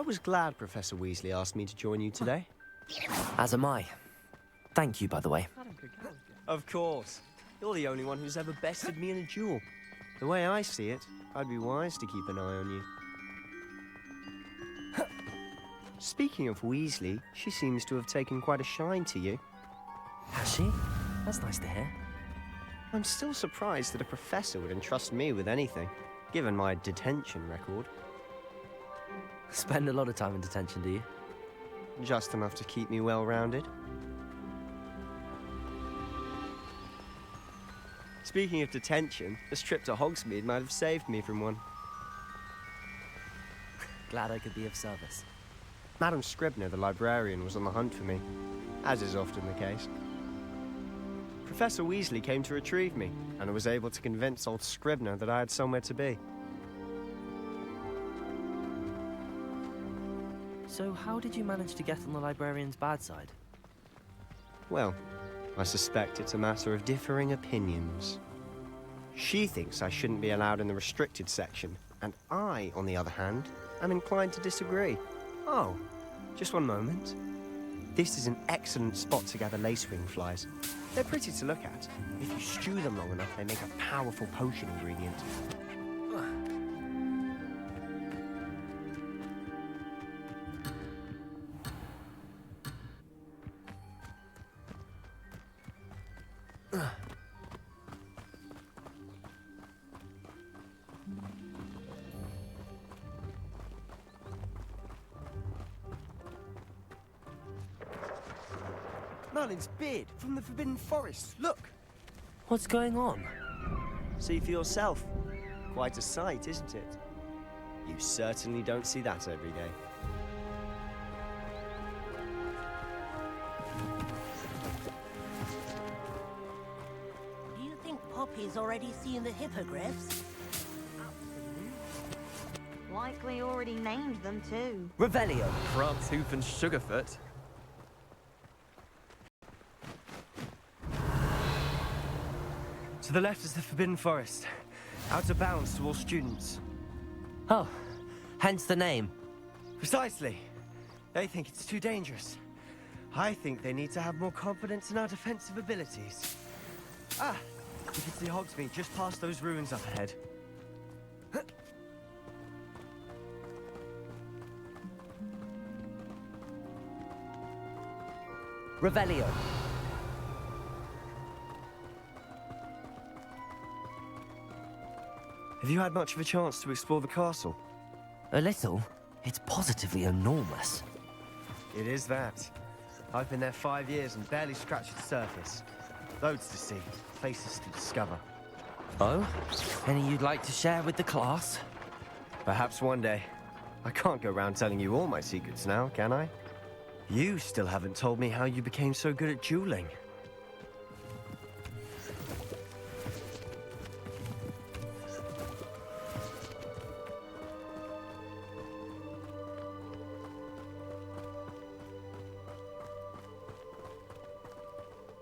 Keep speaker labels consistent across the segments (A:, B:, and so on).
A: I was glad Professor Weasley asked me to join you today.
B: As am I. Thank you, by the way.
A: Of course. You're the only one who's ever bested me in a duel. The way I see it, I'd be wise to keep an eye on you. Speaking of Weasley, she seems to have taken quite a shine to you.
B: Has she? That's nice to hear.
A: I'm still surprised that a professor would entrust me with anything, given my detention record.
B: Spend a lot of time in detention, do you?
A: Just enough to keep me well-rounded. Speaking of detention, this trip to Hogsmeade might have saved me from one.
B: Glad I could be of service.
A: Madam Scribner, the librarian, was on the hunt for me, as is often the case. Professor Weasley came to retrieve me, and I was able to convince old Scribner that I had somewhere to be.
B: So how did you manage to get on the librarian's bad side?
A: Well, I suspect it's a matter of differing opinions. She thinks I shouldn't be allowed in the restricted section, and I, on the other hand, am inclined to disagree. Oh, just one moment. This is an excellent spot to gather lacewing flies. They're pretty to look at. If you stew them long enough, they make a powerful potion ingredient. Merlin's beard from the Forbidden Forest. Look!
B: What's going on?
A: See for yourself. Quite a sight, isn't it? You certainly don't see that every day.
C: Do you think Poppy's already seen the hippogriffs?
D: Likely already named them too.
B: Revelio!
E: Frogtooth and Sugarfoot.
A: To the left is the Forbidden Forest. Out of bounds to all students.
B: Oh, hence the name.
A: Precisely. They think it's too dangerous. I think they need to have more confidence in our defensive abilities. Ah, you can see Hogsmeade just past those ruins up ahead.
B: Revelio!
A: Have you had much of a chance to explore the castle?
B: A little. It's positively enormous.
A: It is that. I've been there 5 years and barely scratched the surface. Loads to see, places to discover.
B: Oh? Any you'd like to share with the class?
A: Perhaps one day. I can't go around telling you all my secrets now, can I? You still haven't told me how you became so good at dueling.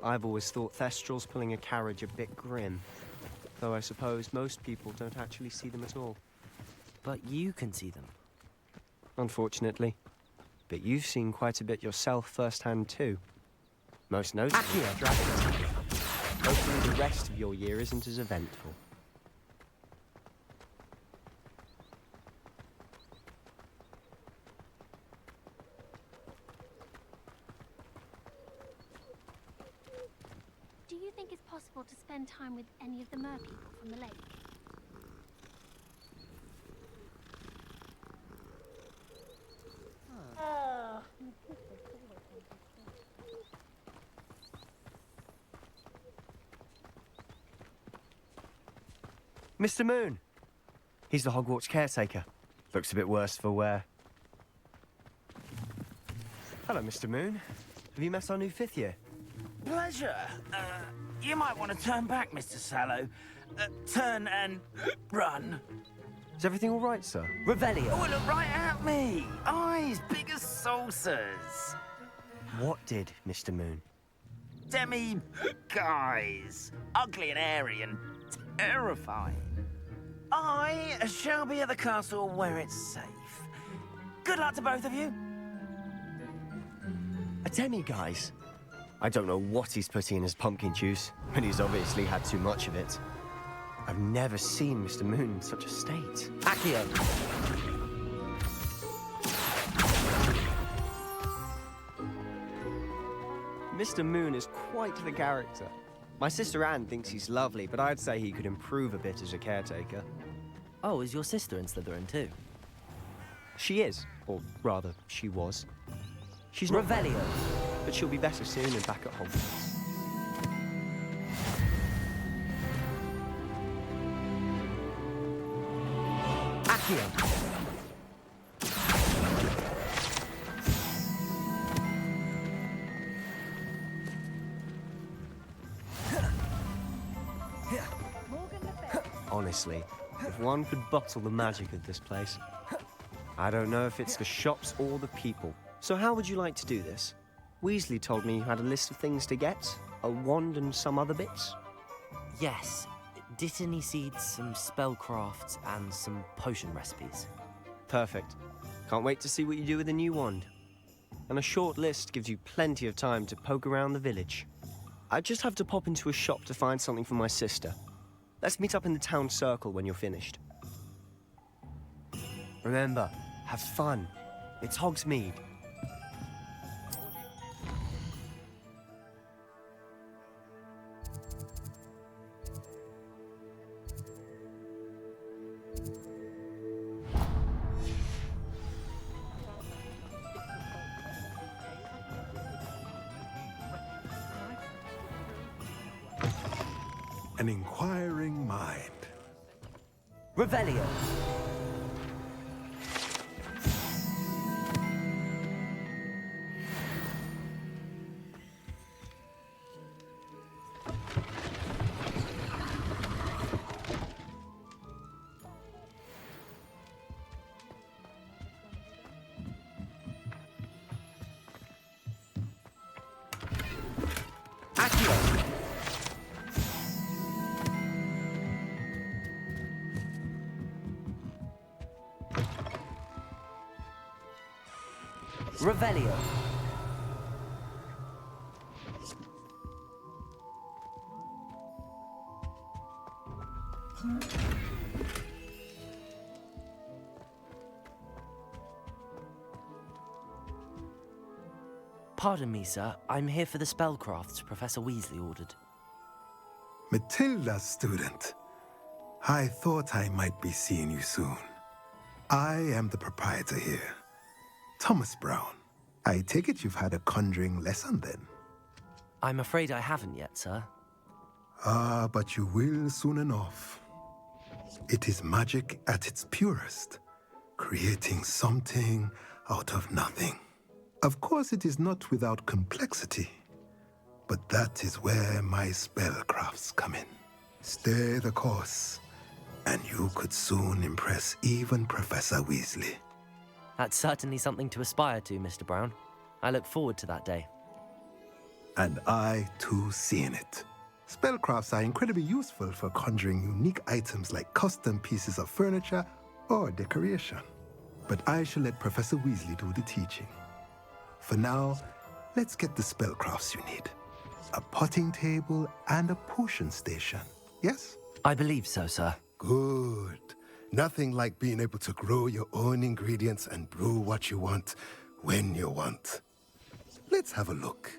A: I've always thought Thestrals pulling a carriage a bit grim, though I suppose most people don't actually see them at all.
B: But you can see them.
A: Unfortunately. But you've seen quite a bit yourself firsthand too. Most notably, dragons. Hopefully the rest of your year isn't as eventful.
F: Do you think it's possible to spend time with any of the merpeople from the lake?
A: Mr. Moon! He's the Hogwarts caretaker. Looks a bit worse for wear. Hello, Mr. Moon. Have you met our new 5th year?
G: Pleasure. You might want to turn back, Mr. Sallow. Turn and run.
A: Is everything all right, sir?
B: Revelio!
G: Oh, look right at me. Eyes big as saucers.
A: What did, Mr. Moon?
G: Guys. Ugly and airy and terrifying. I shall be at the castle where it's safe. Good luck to both of you.
A: A demi-guise? I don't know what he's putting in his pumpkin juice, but he's obviously had too much of it. I've never seen Mr. Moon in such a state.
B: Accio!
A: Mr. Moon is quite the character. My sister Anne thinks he's lovely, but I'd say he could improve a bit as a caretaker.
B: Oh, is your sister in Slytherin too?
A: She is, or rather, she was. She's not,
B: Revelio!
A: but she'll be better soon and back at Hogwarts.
B: Accio!
A: Honestly, if one could bottle the magic of this place. I don't know if it's the shops or the people. So how would you like to do this? Weasley told me you had a list of things to get, a wand and some other bits.
B: Yes. Dittany seeds, some spellcrafts, and some potion recipes.
A: Perfect. Can't wait to see what you do with the new wand. And a short list gives you plenty of time to poke around the village. I just have to pop into a shop to find something for my sister. Let's meet up in the town circle when you're finished. Remember, have fun. It's Hogsmeade.
H: An inquiring mind.
B: Revelio! Accio! Revelio. Pardon me, sir. I'm here for the spellcrafts Professor Weasley ordered.
H: Matilda's student. I thought I might be seeing you soon. I am the proprietor here, Thomas Brown. I take it you've had a conjuring lesson then?
B: I'm afraid I haven't yet, sir.
H: Ah, but you will soon enough. It is magic at its purest, creating something out of nothing. Of course, it is not without complexity, but that is where my spellcrafts come in. Stay the course, and you could soon impress even Professor Weasley.
B: That's certainly something to aspire to, Mr. Brown. I look forward to that day.
H: And I, too, seeing it. Spellcrafts are incredibly useful for conjuring unique items like custom pieces of furniture or decoration. But I shall let Professor Weasley do the teaching. For now, let's get the spellcrafts you need. A potting table and a potion station, yes?
B: I believe so, sir.
H: Good. Nothing like being able to grow your own ingredients and brew what you want when you want. Let's have a look.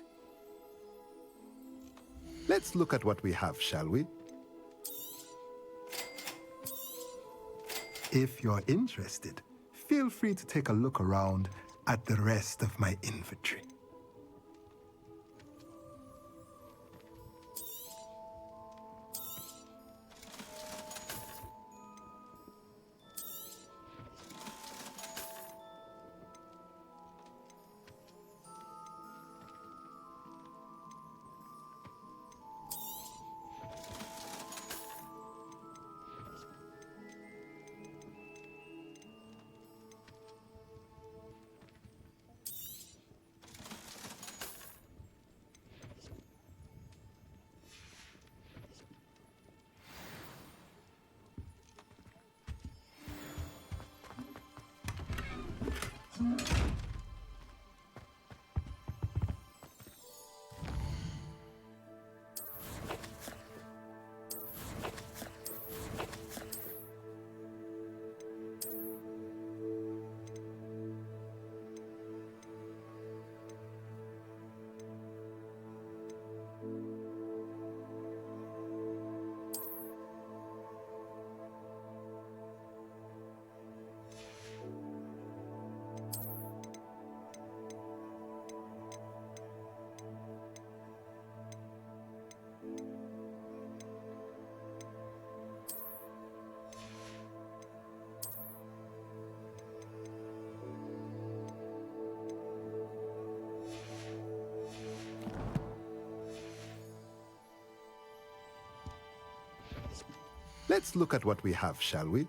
H: Let's look at what we have, shall we? If you're interested, feel free to take a look around at the rest of my inventory. Let's look at what we have, shall we?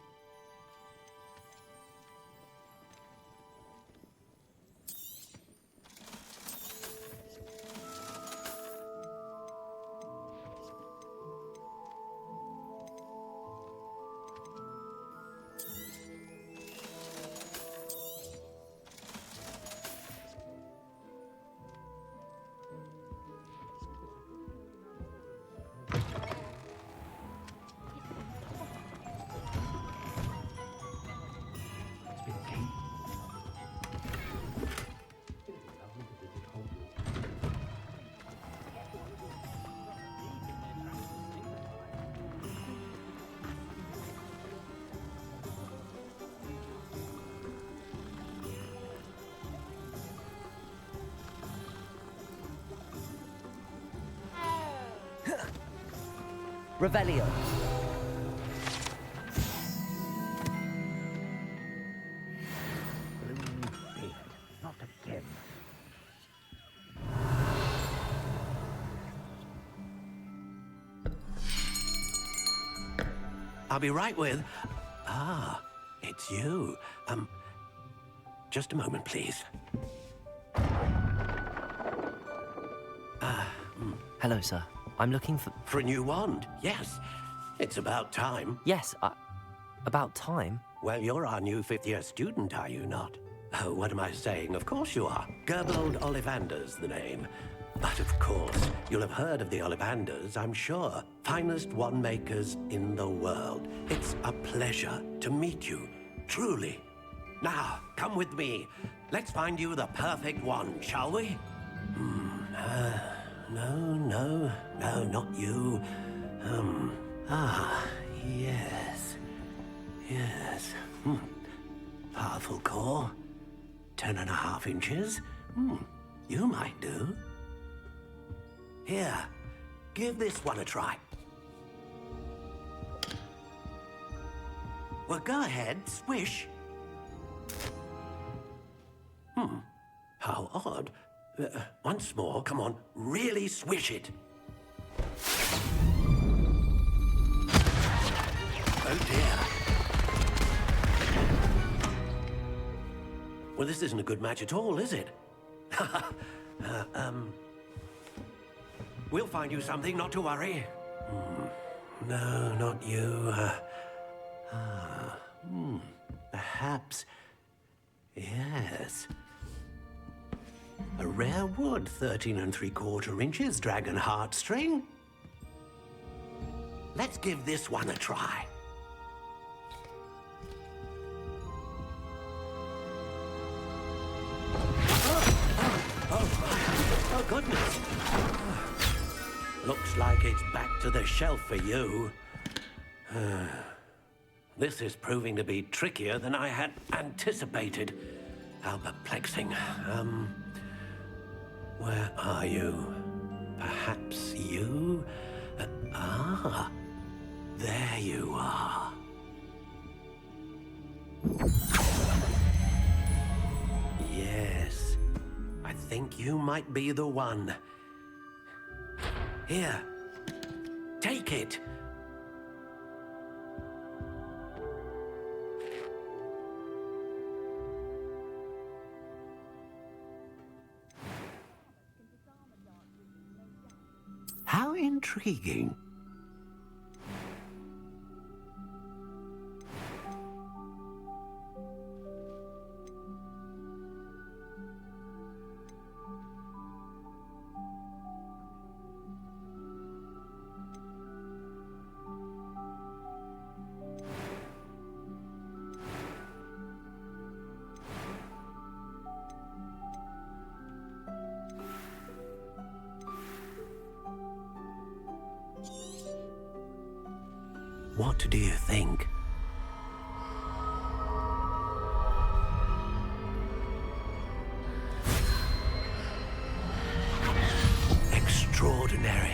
B: Revelio.
G: Not again.
I: I'll be right with... Ah, it's you. Just a moment, please.
B: Hello, sir. I'm looking for...
I: For a new wand, yes. It's about time.
B: Yes, about time.
I: Well, you're our new fifth-year student, are you not? Oh, what am I saying? Of course you are. Gerbold Ollivander's the name. But of course, you'll have heard of the Ollivanders, I'm sure. Finest wand makers in the world. It's a pleasure to meet you, truly. Now, come with me. Let's find you the perfect wand, shall we? No, not you. Yes. Powerful core. 10.5 inches. You might do. Here, give this one a try. Well, go ahead, swish. How odd. Once more, come on, really swish it. Oh dear. Well, this isn't a good match at all, is it? We'll find you something, not to worry. No, not you. Perhaps. Yes. A rare wood, 13 3/4 inches, dragon heartstring. Let's give this one a try. Oh, goodness. Looks like it's back to the shelf for you. This is proving to be trickier than I had anticipated. How perplexing. Where are you? Perhaps you? There you are. Yes, I think you might be the one. Here, take it. How intriguing. What do you think? Extraordinary.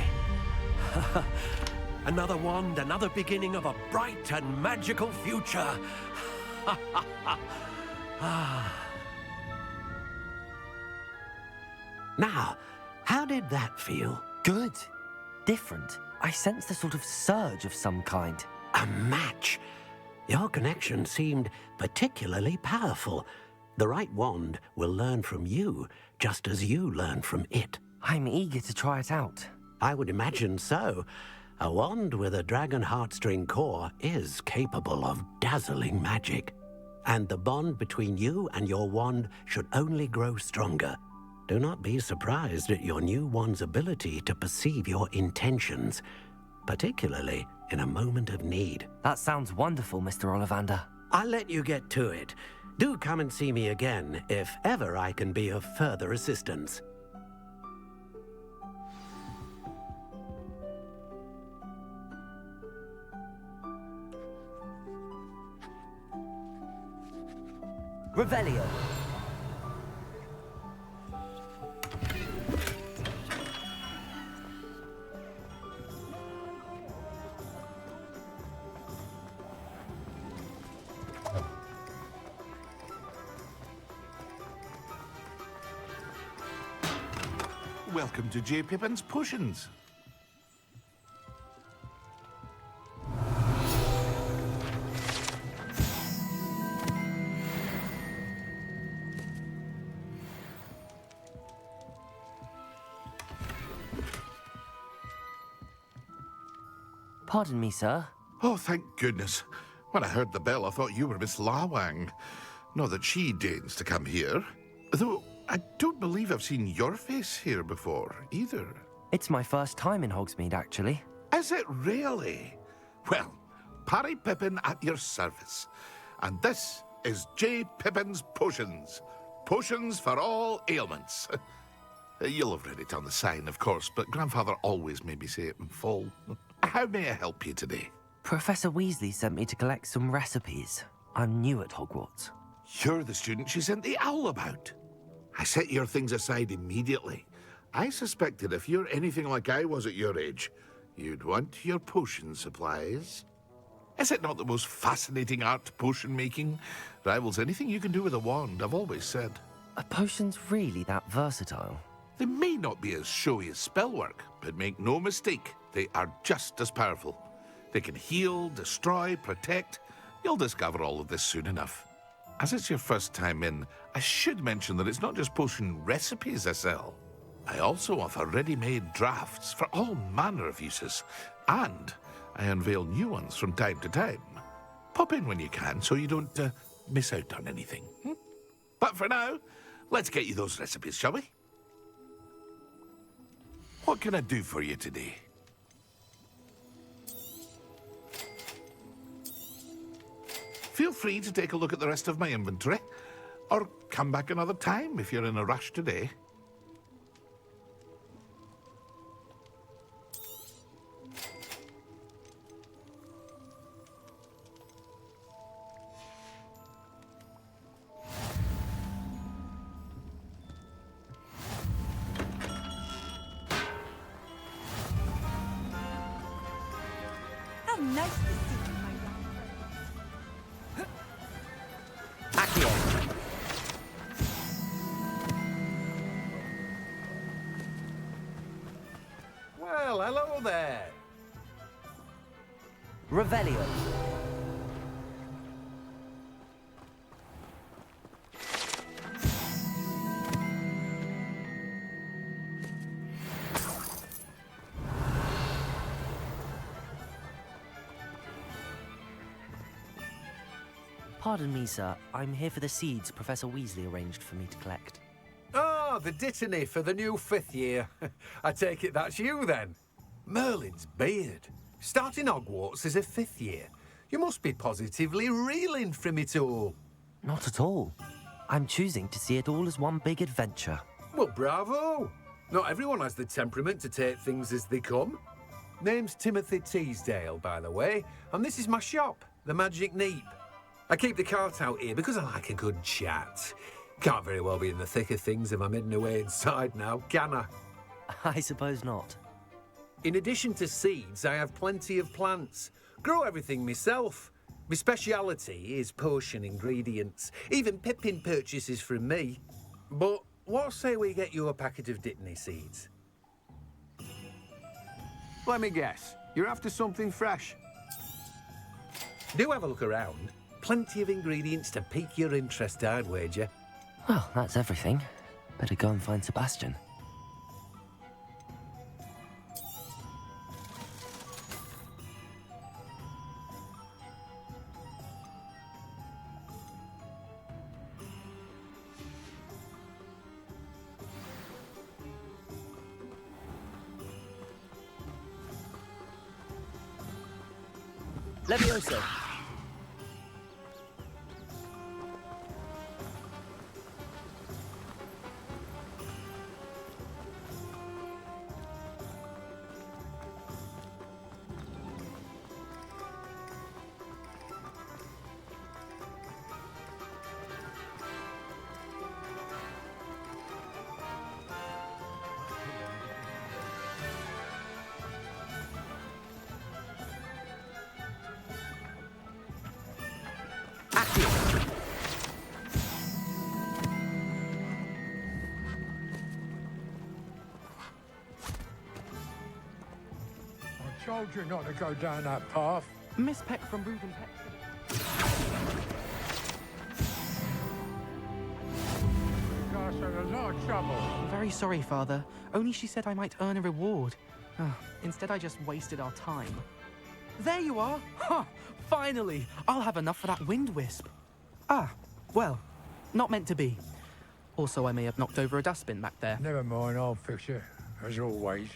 I: Another wand, another beginning of a bright and magical future. Now, how did that feel?
B: Good. Different. I sensed a sort of surge of some kind.
I: A match. Your connection seemed particularly powerful. The right wand will learn from you, just as you learn from it.
B: I'm eager to try it out.
I: I would imagine so. A wand with a dragon heartstring core is capable of dazzling magic. And the bond between you and your wand should only grow stronger. Do not be surprised at your new wand's ability to perceive your intentions, particularly in a moment of need.
B: That sounds wonderful, Mr. Ollivander.
I: I'll let you get to it. Do come and see me again if ever I can be of further assistance.
B: Revelio.
J: Welcome to J. Pippin's Potions.
B: Pardon me, sir.
J: Oh, thank goodness. When I heard the bell, I thought you were Miss Lawang. Not that she deigns to come here. Though I don't believe I've seen your face here before, either.
B: It's my first time in Hogsmeade, actually.
J: Is it really? Well, Parry Pippin at your service. And this is J. Pippin's Potions. Potions for all ailments. You'll have read it on the sign, of course, but Grandfather always made me say it in full. How may I help you today?
B: Professor Weasley sent me to collect some recipes. I'm new at Hogwarts.
J: You're the student she sent the owl about. I set your things aside immediately. I suspected if you're anything like I was at your age, you'd want your potion supplies. Is it not the most fascinating art, potion making? Rivals anything you can do with a wand, I've always said.
B: Are potions really that versatile?
J: They may not be as showy as spellwork, but make no mistake, they are just as powerful. They can heal, destroy, protect. You'll discover all of this soon enough. As it's your first time in, I should mention that it's not just potion recipes I sell. I also offer ready-made drafts for all manner of uses, and I unveil new ones from time to time. Pop in when you can so you don't miss out on anything. But for now, let's get you those recipes, shall we? What can I do for you today? Feel free to take a look at the rest of my inventory, or come back another time if you're in a rush today.
C: How nice to see you, my young friend.
B: Accio.
K: Well, hello there.
B: Revelio. Pardon me, sir. I'm here for the seeds Professor Weasley arranged for me to collect.
K: Oh, the dittany for the new 5th year. I take it that's you, then. Merlin's beard. Starting Hogwarts as a 5th year. You must be positively reeling from it all.
B: Not at all. I'm choosing to see it all as one big adventure.
K: Well, bravo. Not everyone has the temperament to take things as they come. Name's Timothy Teasdale, by the way, and this is my shop, the Magic Neep. I keep the cart out here because I like a good chat. Can't very well be in the thick of things if I'm hidden away inside now, can I?
B: I suppose not.
K: In addition to seeds, I have plenty of plants. Grow everything myself. My speciality is potion ingredients. Even Pippin purchases from me. But what say we get you a packet of Dittany seeds?
L: Let me guess. You're after something fresh.
K: Do have a look around. Plenty of ingredients to pique your interest, I'd wager.
B: Well, that's everything. Better go and find Sebastian. Levioso.
M: I told you not to go down that path.
E: Miss Peck from Reuben Peck.
M: You guys are in a lot of trouble.
E: I'm very sorry, Father. Only she said I might earn a reward. Instead, I just wasted our time. There you are! Huh! Finally! I'll have enough for that wind wisp. Ah, well, not meant to be. Also, I may have knocked over a dustbin back there.
M: Never mind, I'll fix it, as always.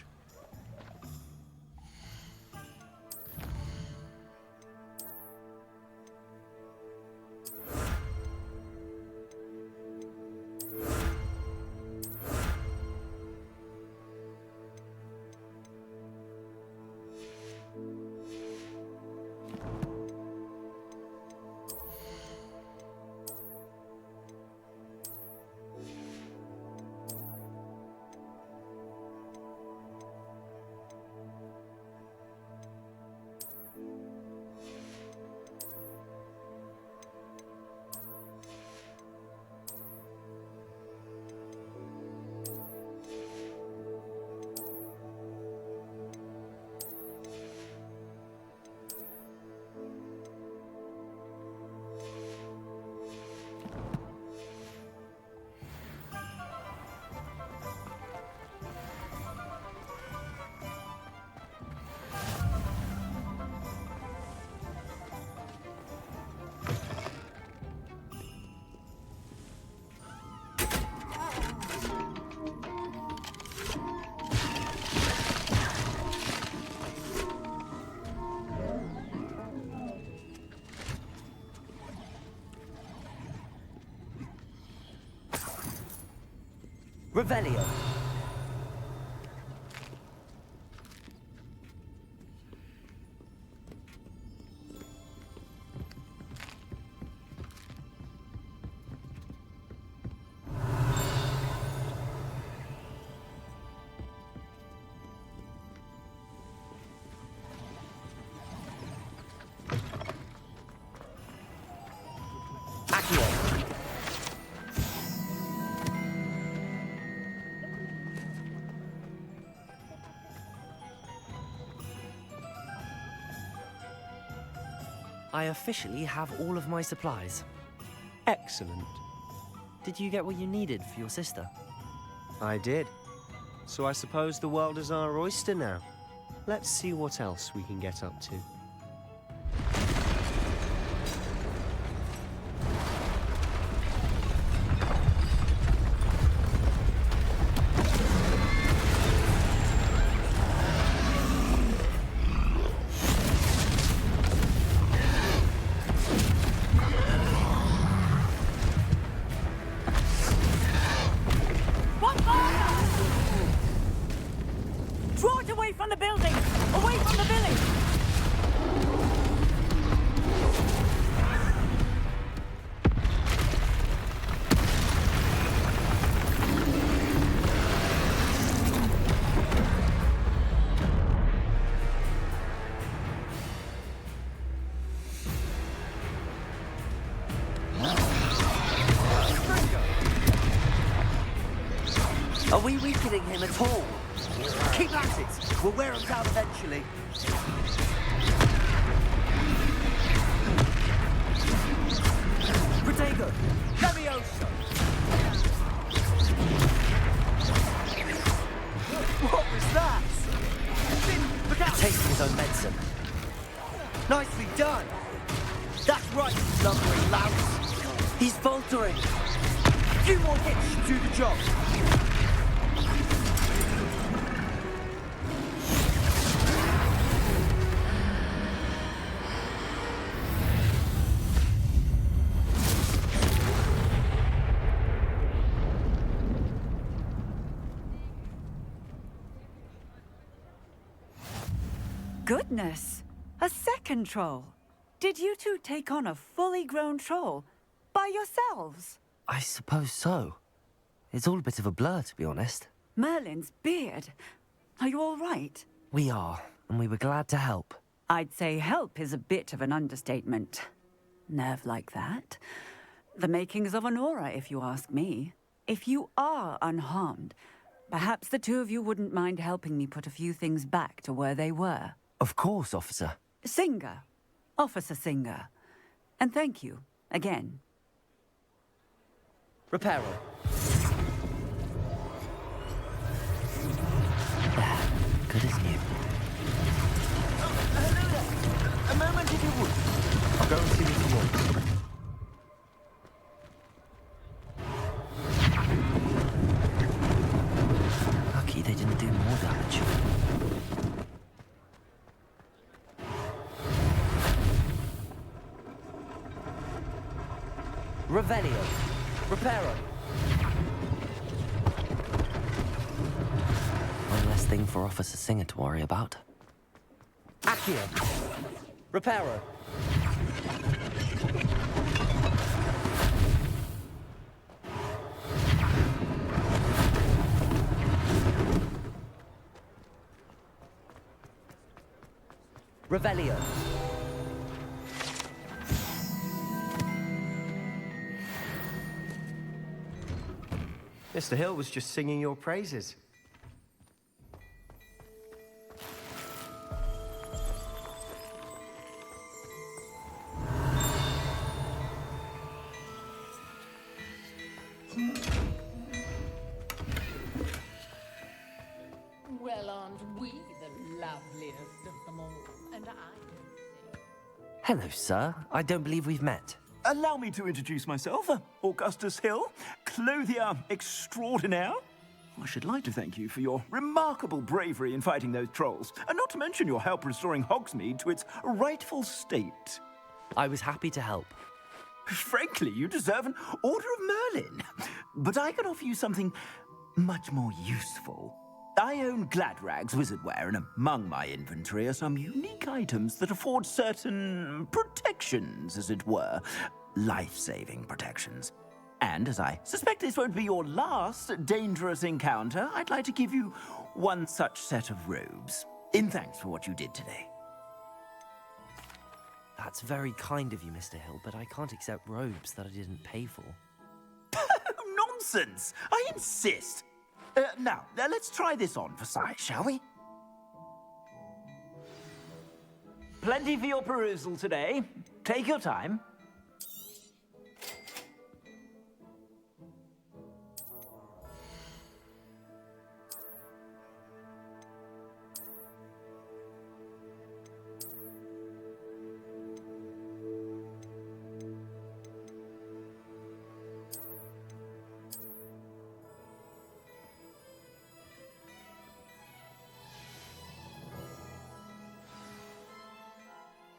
B: Revelio. I officially have all of my supplies.
A: Excellent.
B: Did you get what you needed for your sister?
A: I did. So I suppose the world is our oyster now. Let's see what else we can get up to.
C: Draw it away from the building! Away
N: Are we weakening him at all? Keep at it! We'll wear him down eventually. Protego! Levioso! What was that? Look out!
B: Tasting his own medicine.
N: Nicely done! That's right, you lumbering louse! He's faltering! A few more hits should do the job!
O: Goodness! A second troll! Did you two take on a fully grown troll by yourselves?
B: I suppose so. It's all a bit of a blur, to be honest.
O: Merlin's beard. Are you all right?
B: We are, and we were glad to help.
O: I'd say help is a bit of an understatement. Nerve like that. The makings of an aura, if you ask me. If you are unharmed, perhaps the two of you wouldn't mind helping me put a few things back to where they were.
B: Of course, officer.
O: Singer. Officer Singer. And thank you, again.
B: Reparo. Good as new.
G: Hello there. A moment if you would.
A: I'll go and see what you want.
B: Lucky they didn't do more damage. Revelio. Reparo. One less thing for Officer Singer to worry about. Accio. Reparo. Revelio.
A: Mr. Hill was just singing your praises.
C: Well, aren't we the loveliest of them all? And I...
B: Hello, sir. I don't believe we've met.
G: Allow me to introduce myself, Augustus Hill, clothier extraordinaire. I should like to thank you for your remarkable bravery in fighting those trolls, and not to mention your help restoring Hogsmeade to its rightful state.
B: I was happy to help.
G: Frankly, you deserve an Order of Merlin. But I can offer you something much more useful. I own Gladrag's wizardware, and among my inventory are some unique items that afford certain protections, as it were. Life-saving protections. And as I suspect this won't be your last dangerous encounter, I'd like to give you one such set of robes, in thanks for what you did today.
B: That's very kind of you, Mr. Hill, but I can't accept robes that I didn't pay for.
G: Nonsense! I insist! Now, let's try this on for size, shall we? Plenty for your perusal today. Take your time.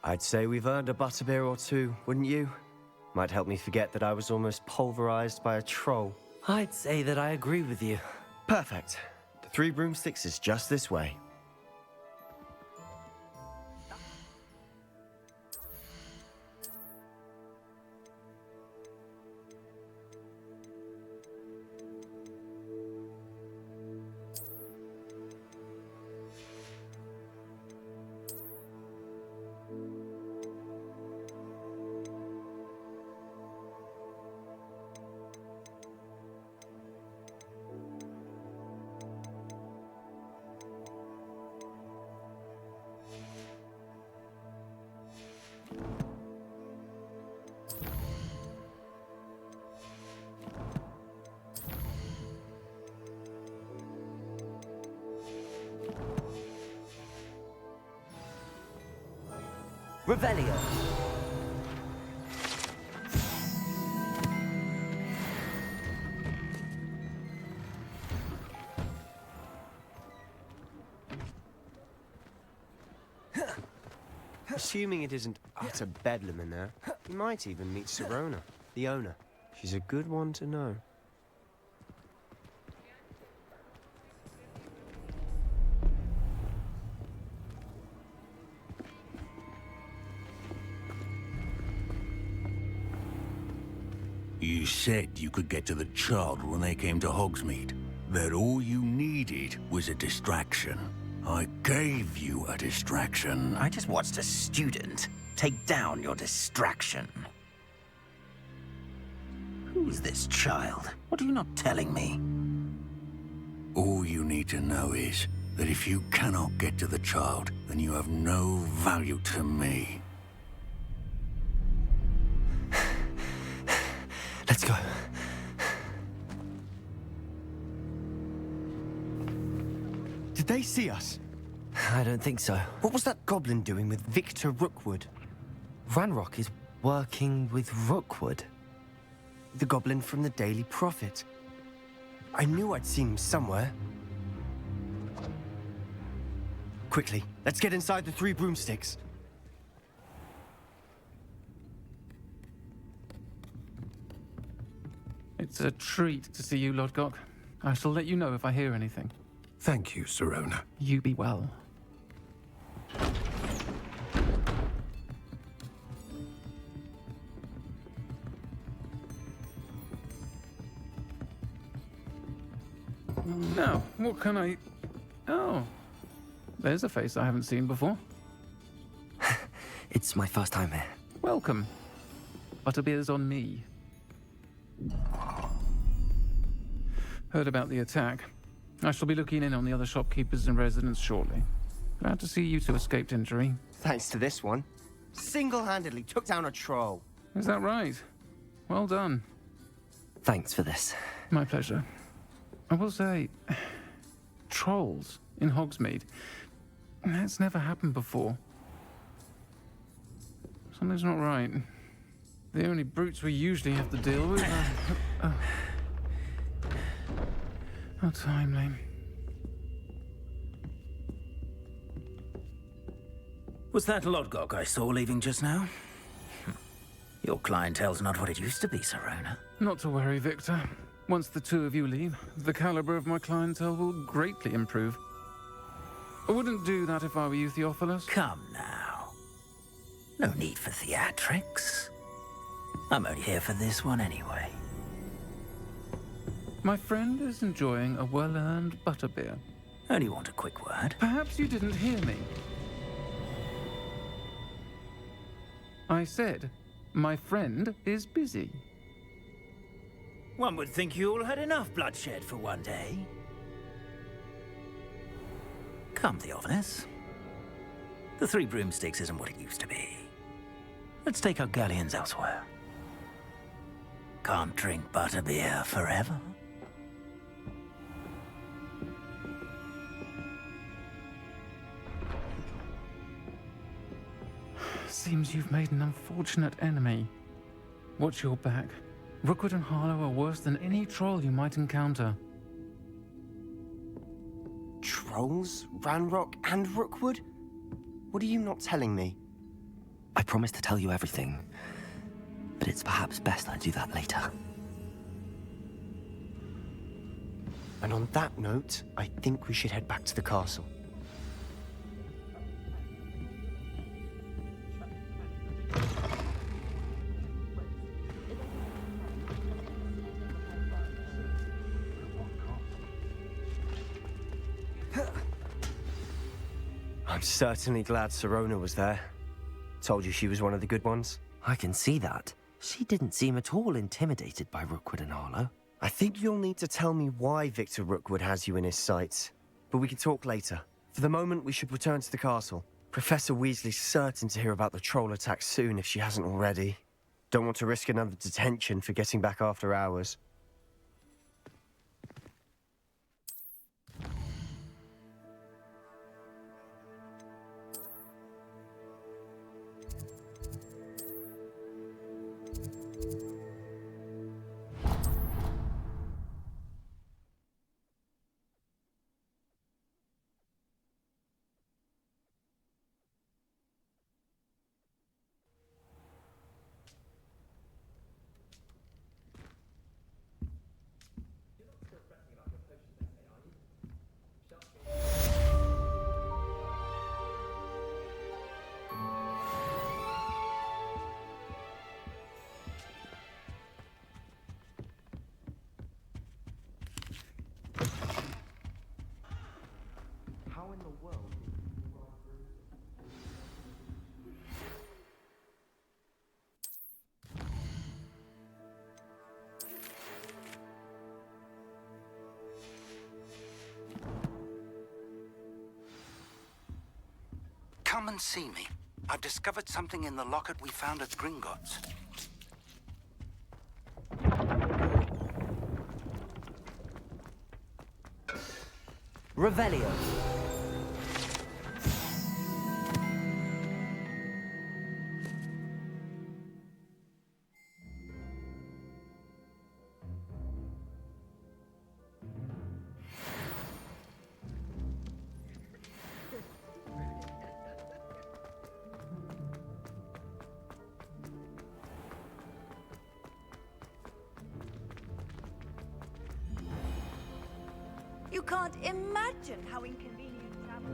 A: I'd say we've earned a butterbeer or two, wouldn't you? Might help me forget that I was almost pulverized by a troll.
B: I'd say that I agree with you.
A: Perfect. The Three Broomsticks is just this way.
N: Revelio.
A: Assuming it isn't utter bedlam in there, you might even meet Sirona, the owner. She's a good one to know.
P: You said you could get to the child when they came to Hogsmeade. That all you needed was a distraction. I gave you a distraction.
G: I just watched a student take down your distraction. Who's this child? What are you not telling me?
P: All you need to know is that if you cannot get to the child, then you have no value to me.
A: Let's go. Did they see us?
N: I don't think so.
A: What was that goblin doing with Victor Rookwood?
N: Ranrock is working with Rookwood.
A: The goblin from the Daily Prophet. I knew I'd seen him somewhere. Quickly, let's get inside the 3 broomsticks.
E: It's a treat to see you, Lodgok. I shall let you know if I hear anything.
K: Thank you, Sirona.
E: You be well. Now, what can I... Oh, there's a face I haven't seen before.
N: It's my first time here.
E: Welcome. Butterbeer's on me. Heard about the attack. I shall be looking in on the other shopkeepers and residents shortly. Glad to see you two escaped injury.
A: Thanks to this one. Single-handedly took down a troll.
E: Is that right? Well done.
N: Thanks for this.
E: My pleasure. I will say, trolls in Hogsmeade. That's never happened before. Something's not right. The only brutes we usually have to deal with How timely.
G: Was that Lodgok I saw leaving just now? Your clientele's not what it used to be, Sirona.
E: Not to worry, Victor. Once the two of you leave, the caliber of my clientele will greatly improve. I wouldn't do that if I were you, Theophilus.
G: Come now. No need for theatrics. I'm only here for this one anyway.
E: My friend is enjoying a well-earned butterbeer.
G: Only want a quick word.
E: Perhaps you didn't hear me. I said, my friend is busy.
G: One would think you all had enough bloodshed for one day. Come, Theophilus. The 3 broomsticks isn't what it used to be. Let's take our galleons elsewhere. Can't drink butterbeer forever.
E: Seems you've made an unfortunate enemy. Watch your back. Rookwood and Harlow are worse than any troll you might encounter.
A: Trolls? Ranrock and Rookwood? What are you not telling me?
N: I promised to tell you everything, but it's perhaps best I do that later.
A: And on that note, I think we should head back to the castle. I'm certainly glad Sirona was there. Told you she was one of the good ones.
N: I can see that. She didn't seem at all intimidated by Rookwood and Harlow.
A: I think you'll need to tell me why Victor Rookwood has you in his sights. But we can talk later. For the moment, we should return to the castle. Professor Weasley's certain to hear about the troll attack soon if she hasn't already. Don't want to risk another detention for getting back after hours.
Q: Come and see me. I've discovered something in the locket we found at Gringotts.
B: Revelio.
R: You can't imagine how inconvenient travel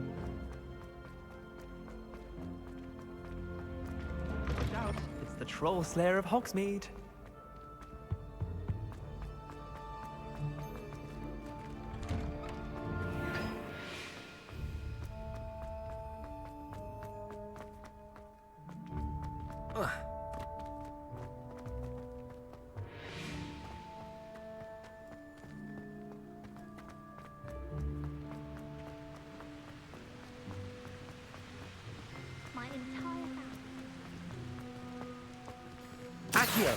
E: No doubt, it's the Troll Slayer of Hogsmeade.
F: My entire family.
B: Accio.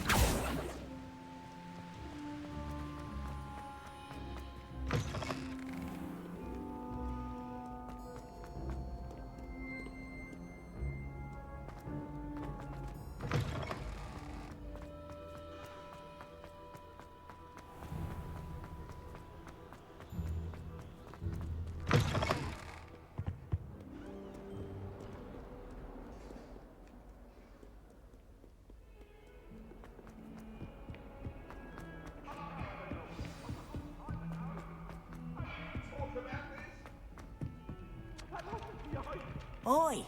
S: Oi,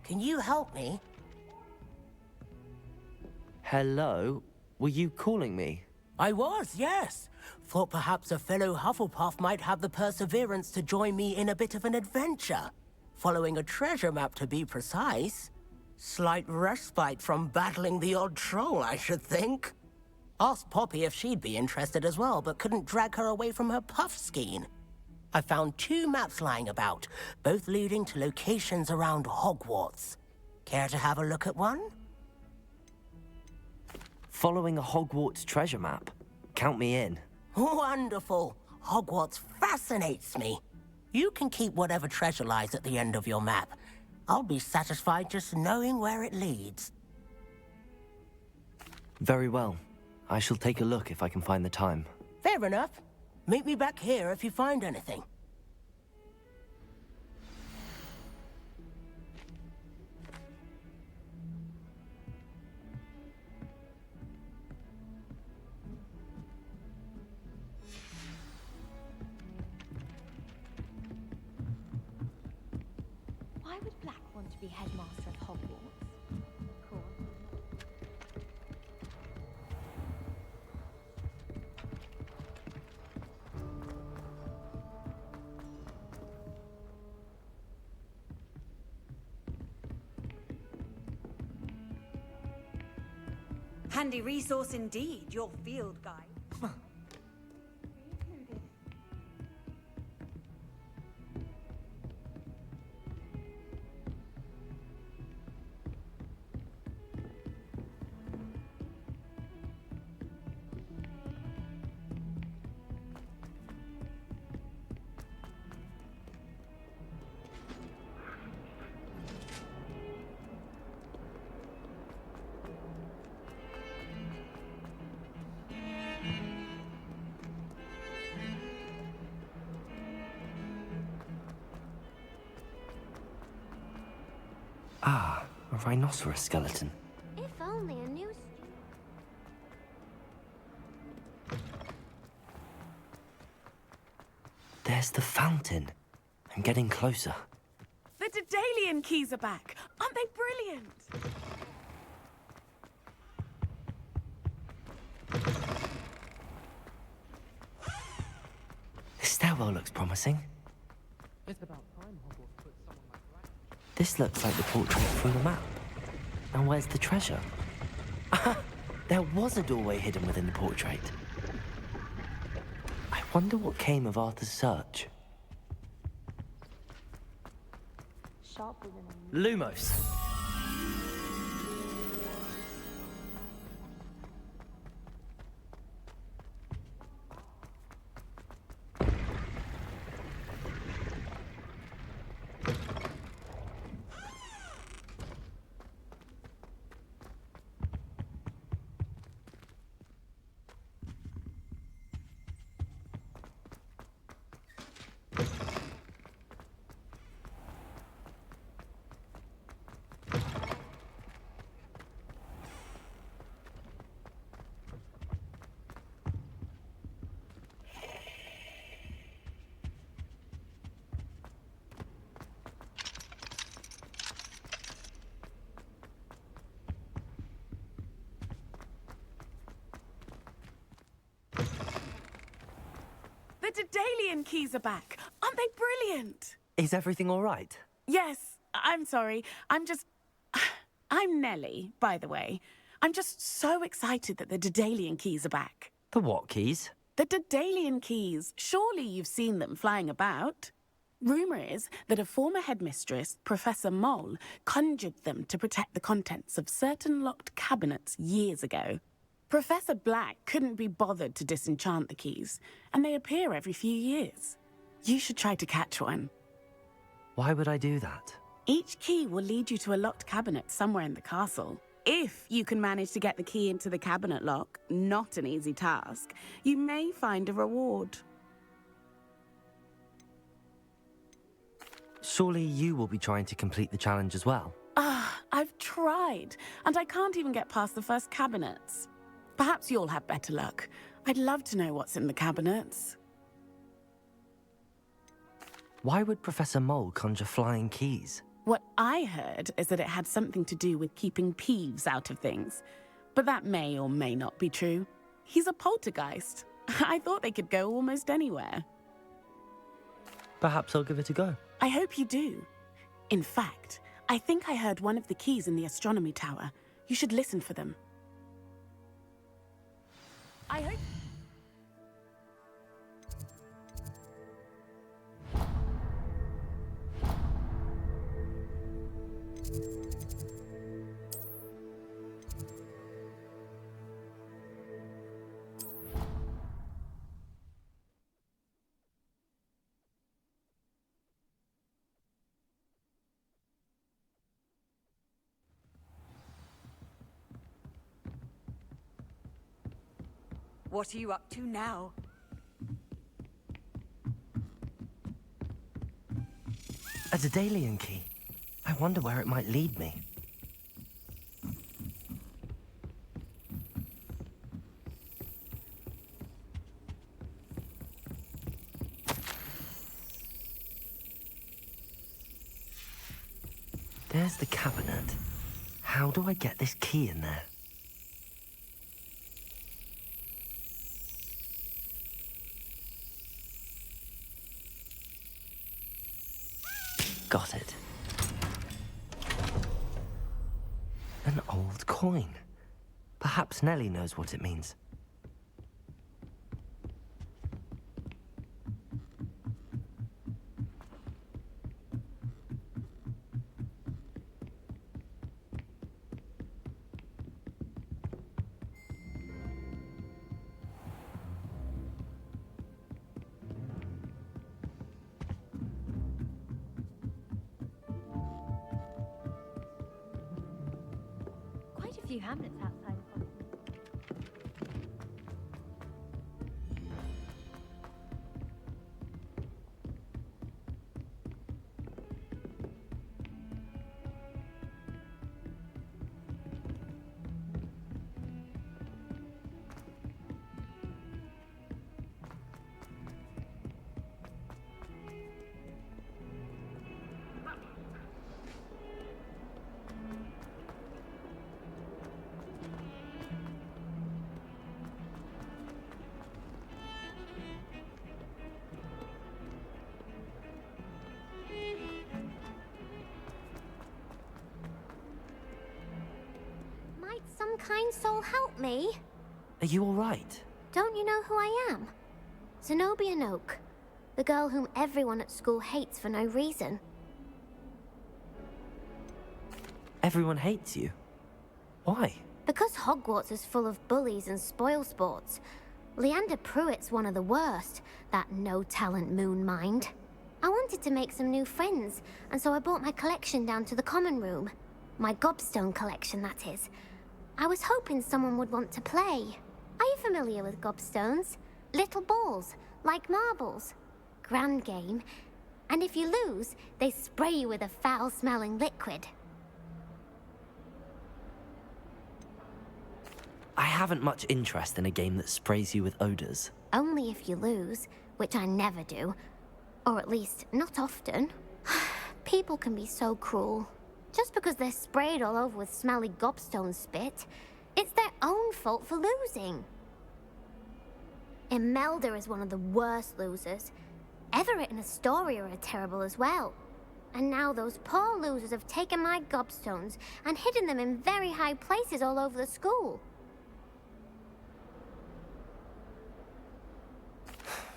S: can you help me?
B: Hello? Were you calling me?
S: I was, yes. Thought perhaps a fellow Hufflepuff might have the perseverance to join me in a bit of an adventure. Following a treasure map, to be precise. Slight respite from battling the odd troll, I should think. Asked Poppy if she'd be interested as well, but couldn't drag her away from her puff skein. I found 2 maps lying about, both leading to locations around Hogwarts. Care to have a look at one?
B: Following a Hogwarts treasure map? Count me in.
S: Wonderful. Hogwarts fascinates me. You can keep whatever treasure lies at the end of your map. I'll be satisfied just knowing where it leads.
B: Very well. I shall take a look if I can find the time.
S: Fair enough. Meet me back here if you find anything.
F: Why would Black want to be headmaster of Hogwarts? Cool.
R: Handy resource indeed, your field guide.
B: Ah, a rhinoceros skeleton.
F: If only a new
B: There's the fountain. I'm getting closer.
T: The Daedalian keys are back. Aren't they brilliant?
B: The stairwell looks promising.
E: It's about time Hogwarts put
B: This looks like the portrait from the map. And where's the treasure? There was a doorway hidden within the portrait. I wonder what came of Arthur's search. Lumos!
T: The Daedalian keys are back. Aren't they brilliant?
B: Is everything all right?
T: Yes, I'm sorry. I'm Nellie, by the way. I'm just so excited that the Daedalian keys are back.
B: The what keys?
T: The Daedalian keys. Surely you've seen them flying about. Rumour is that a former headmistress, Professor Mole, conjured them to protect the contents of certain locked cabinets years ago. Professor Black couldn't be bothered to disenchant the keys, and they appear every few years. You should try to catch one.
B: Why would I do that?
T: Each key will lead you to a locked cabinet somewhere in the castle. If you can manage to get the key into the cabinet lock, not an easy task, you may find a reward.
B: Surely you will be trying to complete the challenge as well.
T: I've tried, and I can't even get past the first cabinets. Perhaps you'll have better luck. I'd love to know what's in the cabinets.
B: Why would Professor Mole conjure flying keys?
T: What I heard is that it had something to do with keeping Peeves out of things. But that may or may not be true. He's a poltergeist. I thought they could go almost anywhere.
B: Perhaps I'll give it a go.
T: I hope you do. In fact, I think I heard one of the keys in the astronomy tower. You should listen for them. I hope...
R: What are you up to now?
B: A Daedalian key. I wonder where it might lead me. There's the cabinet. How do I get this key in there? Got it. An old coin. Perhaps Nellie knows what it means.
F: Quite a few hamlets outside of Hogsmeade. kind soul help me?
B: Are you all right?
F: Don't you know who I am? Zenobia Noak, the girl whom everyone at school hates for no reason.
B: Everyone hates you. Why?
F: Because Hogwarts is full of bullies and spoilsports. Leander Pruitt's one of the worst, that no-talent moon mind. I wanted to make some new friends, and so I brought my collection down to the common room. My gobstone collection, that is. I was hoping someone would want to play. Are you familiar with gobstones? Little balls, like marbles. Grand game. And if you lose, they spray you with a foul-smelling liquid.
B: I haven't much interest in a game that sprays you with odors.
F: Only if you lose, which I never do. Or at least, not often. People can be so cruel. Just because they're sprayed all over with smelly gobstone spit, it's their own fault for losing. Imelda is one of the worst losers. Everett and Astoria are terrible as well. And now those poor losers have taken my gobstones and hidden them in very high places all over the school.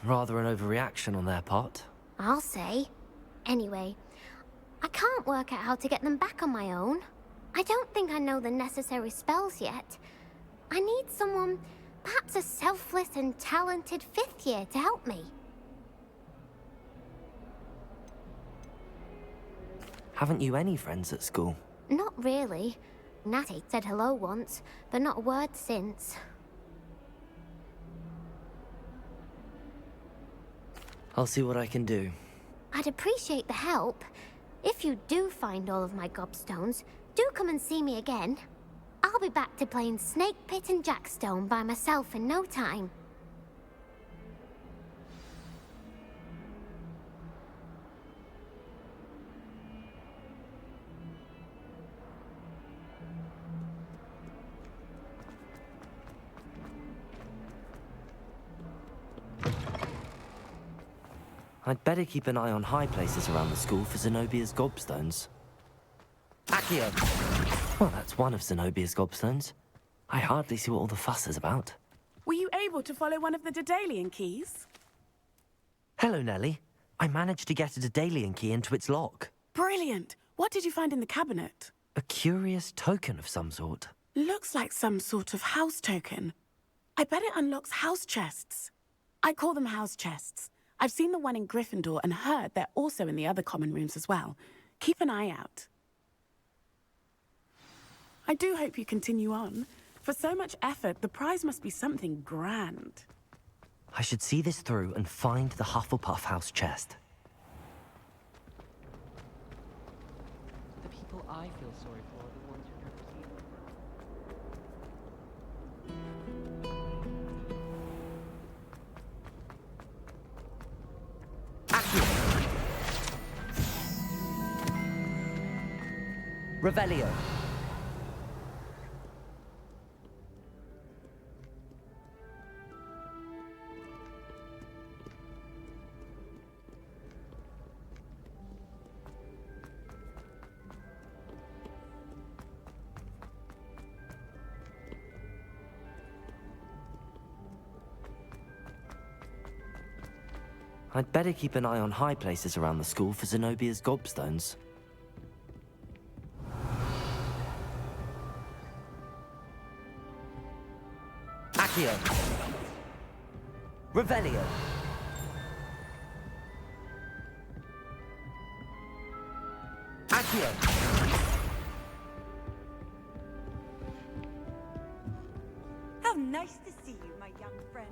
B: Rather an overreaction on their part.
F: I'll say. Anyway, I can't work out how to get them back on my own. I don't think I know the necessary spells yet. I need someone, perhaps a selfless and talented fifth year to help me.
B: Haven't you any friends at school?
F: Not really. Natty said hello once, but not a word since.
B: I'll see what I can do.
F: I'd appreciate the help. If you do find all of my gobstones, do come and see me again. I'll be back to playing Snake Pit and Jackstone by myself in no time.
B: I'd better keep an eye on high places around the school for Zenobia's gobstones. Accio! Well, that's one of Zenobia's gobstones. I hardly see what all the fuss is about.
T: Were you able to follow one of the Daedalian keys?
B: Hello, Nellie. I managed to get a Daedalian key into its lock.
T: Brilliant! What did you find in the cabinet?
B: A curious token of some sort.
T: Looks like some sort of house token. I bet it unlocks house chests. I call them house chests. I've seen the one in Gryffindor and heard they're also in the other common rooms as well. Keep an eye out. I do hope you continue on. For so much effort, the prize must be something grand.
B: I should see this through and find the Hufflepuff house chest.
U: The people I feel sorry for are the ones who never see them.
B: Revelio. I'd better keep an eye on high places around the school for Zenobia's gobstones. Accio! Revelio! Accio!
R: How nice to see you, my young friend.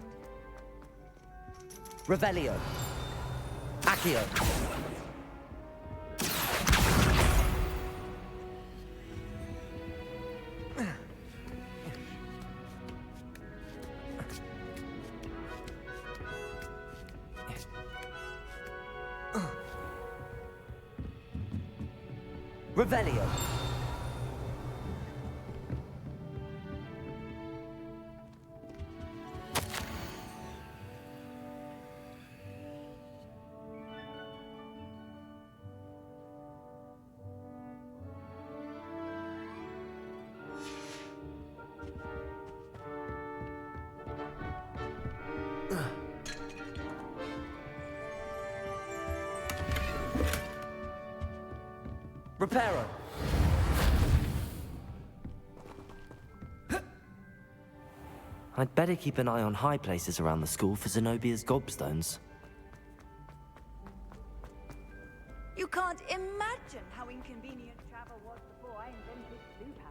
B: Revelio! Accio! Revelio! Reparo! I'd better keep an eye on high places around the school for Zenobia's gobstones.
R: You can't imagine how inconvenient travel was before I invented blue powder.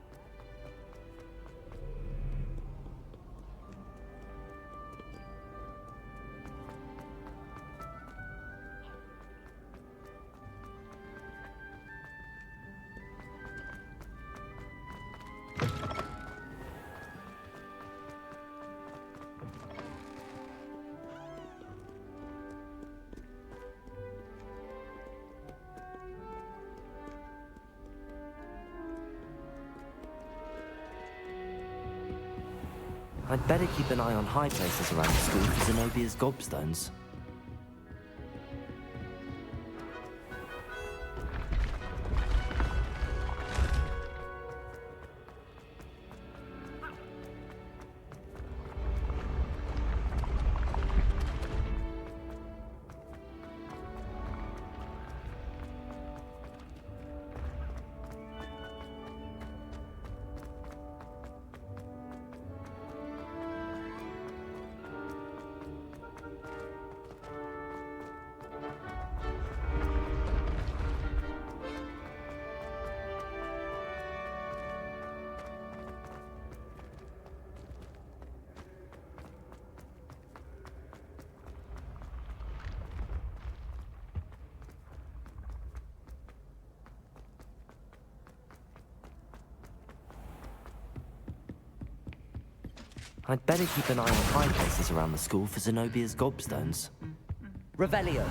B: I'd better keep an eye on high places around the school for Zenobia's gobstones. I'd better keep an eye on high places around the school for Zenobia's gobstones.
N: Revelio.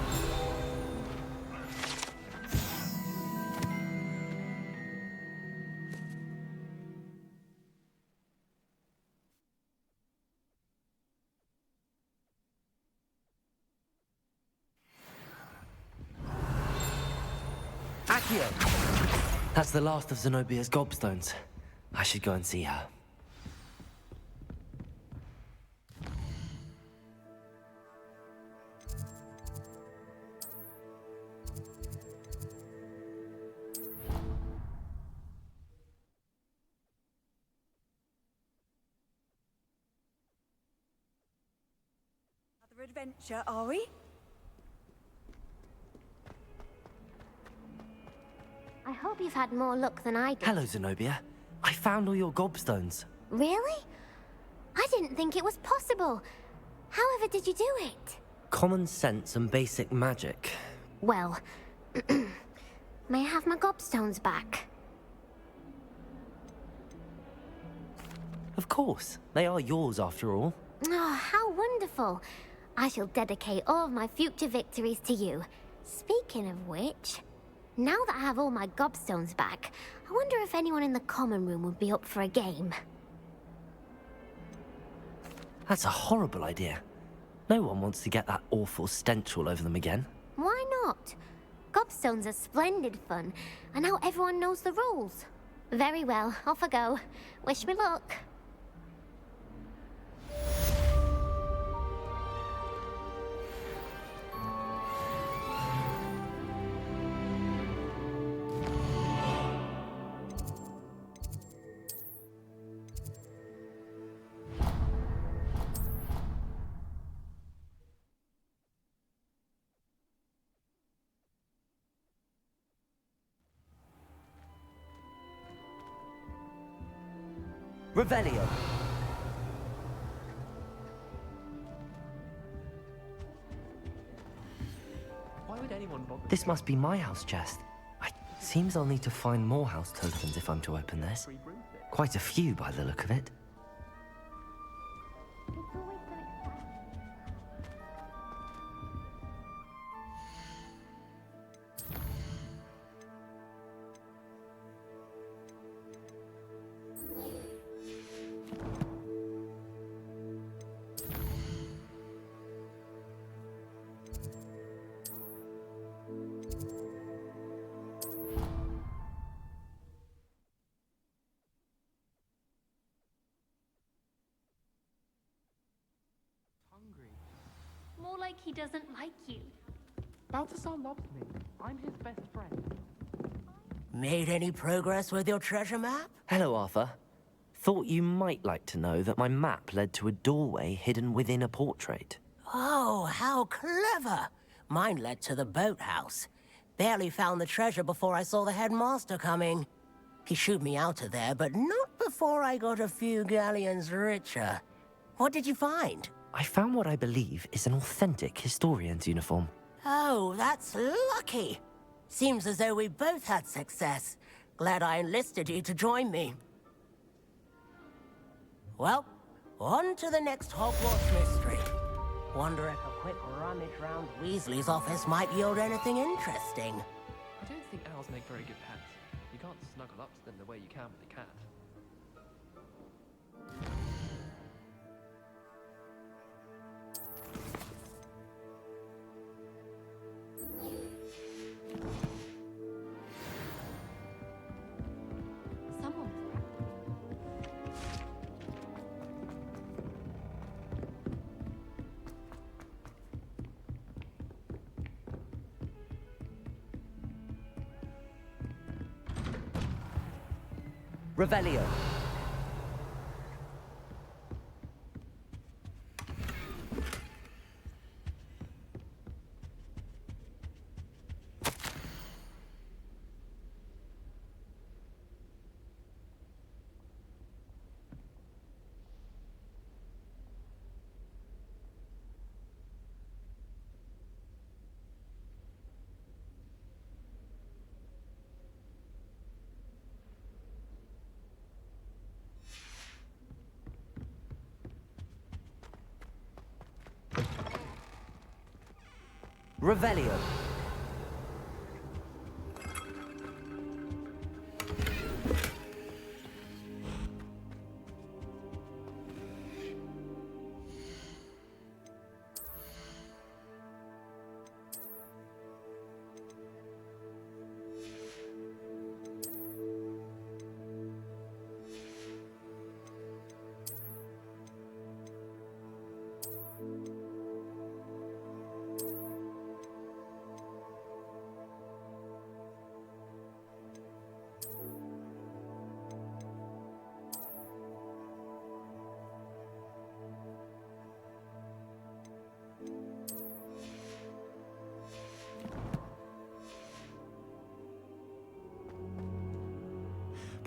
B: Accio! That's the last of Zenobia's gobstones. I should go and see her.
R: Another adventure, are we?
F: I hope you've had more luck than I did.
B: Hello, Zenobia. I found all your gobstones.
F: Really? I didn't think it was possible. However did you do it?
B: Common sense and basic magic.
F: Well, may I have my gobstones back?
B: Of course. They are yours, after all.
F: Oh, how wonderful. I shall dedicate all of my future victories to you. Speaking of which, now that I have all my gobstones back, I wonder if anyone in the common room would be up for a game.
B: That's a horrible idea. No one wants to get that awful stench all over them again.
F: Why not? Gobstones are splendid fun, and now everyone knows the rules. Very well, off I go. Wish me luck.
N: Revelio.
U: Why would anyone bother?
B: This must be my house chest. Seems I'll need to find more house tokens if I'm to open this. Quite a few by the look of it.
D: More like he doesn't like you.
E: Balthazar loves me. I'm his best friend.
S: Made any progress with your treasure map?
B: Hello, Arthur. Thought you might like to know that my map led to a doorway hidden within a portrait.
S: Oh, how clever! Mine led to the boathouse. Barely found the treasure before I saw the headmaster coming. He shooed me out of there, but not before I got a few galleons richer. What did you find?
B: I found what I believe is an authentic historian's uniform.
S: Oh, that's lucky. Seems as though we both had success. Glad I enlisted you to join me. Well, on to the next Hogwarts mystery. Wonder if a quick rummage round Weasley's office might yield anything interesting.
U: I don't think owls make very good pets. You can't snuggle up to them the way you can with a cat.
B: Revelio. Revelio.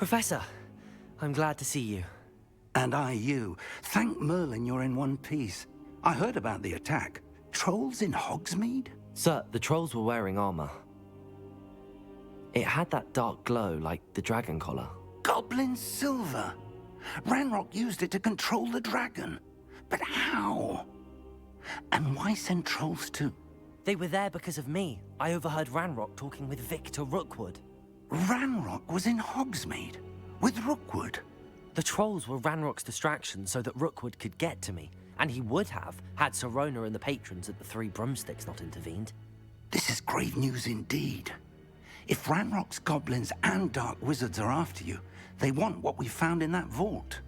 B: Professor, I'm glad to see you.
Q: And I you. Thank Merlin you're in one piece. I heard about the attack. Trolls in Hogsmeade?
B: Sir, the trolls were wearing armor. It had that dark glow like the dragon collar.
Q: Goblin silver. Ranrock used it to control the dragon. But how? And why send trolls too?
B: They were there because of me. I overheard Ranrock talking with Victor Rookwood.
Q: Ranrock was in Hogsmeade? With Rookwood?
B: The trolls were Ranrock's distraction so that Rookwood could get to me. And he would have, had Sirona and the patrons at the Three Broomsticks not intervened.
Q: This is grave news indeed. If Ranrock's goblins and dark wizards are after you, they want what we found in that vault.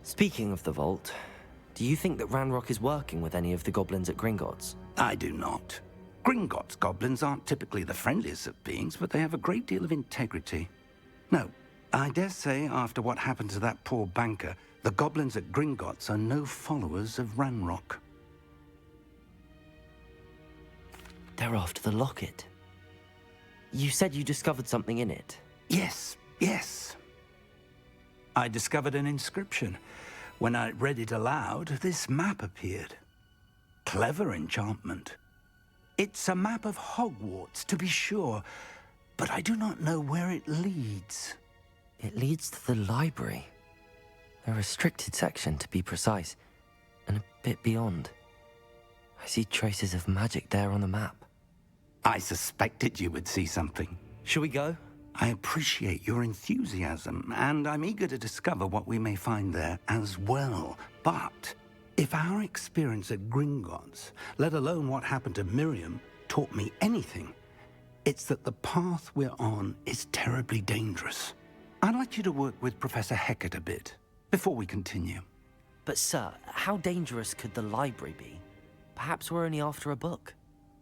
B: Speaking of the vault, do you think that Ranrock is working with any of the goblins at Gringotts?
Q: I do not. Gringotts goblins aren't typically the friendliest of beings, but they have a great deal of integrity. No, I dare say after what happened to that poor banker, the goblins at Gringotts are no followers of Ranrock.
B: They're after the locket. You said you discovered something in it.
Q: Yes, yes. I discovered an inscription. When I read it aloud, this map appeared. Clever enchantment. It's a map of Hogwarts, to be sure, but I do not know where it leads.
B: It leads to the library. A restricted section, to be precise, and a bit beyond. I see traces of magic there on the map.
Q: I suspected you would see something.
B: Shall we go?
Q: I appreciate your enthusiasm, and I'm eager to discover what we may find there as well. But if our experience at Gringotts, let alone what happened to Miriam, taught me anything, it's that the path we're on is terribly dangerous. I'd like you to work with Professor Hecat a bit before we continue.
B: But sir, how dangerous could the library be? Perhaps we're only after a book.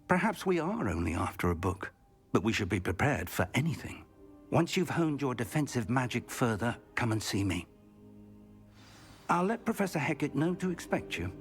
Q: Perhaps we are only after a book. but we should be prepared for anything. Once you've honed your defensive magic further, come and see me. I'll let Professor Hecat know to expect you.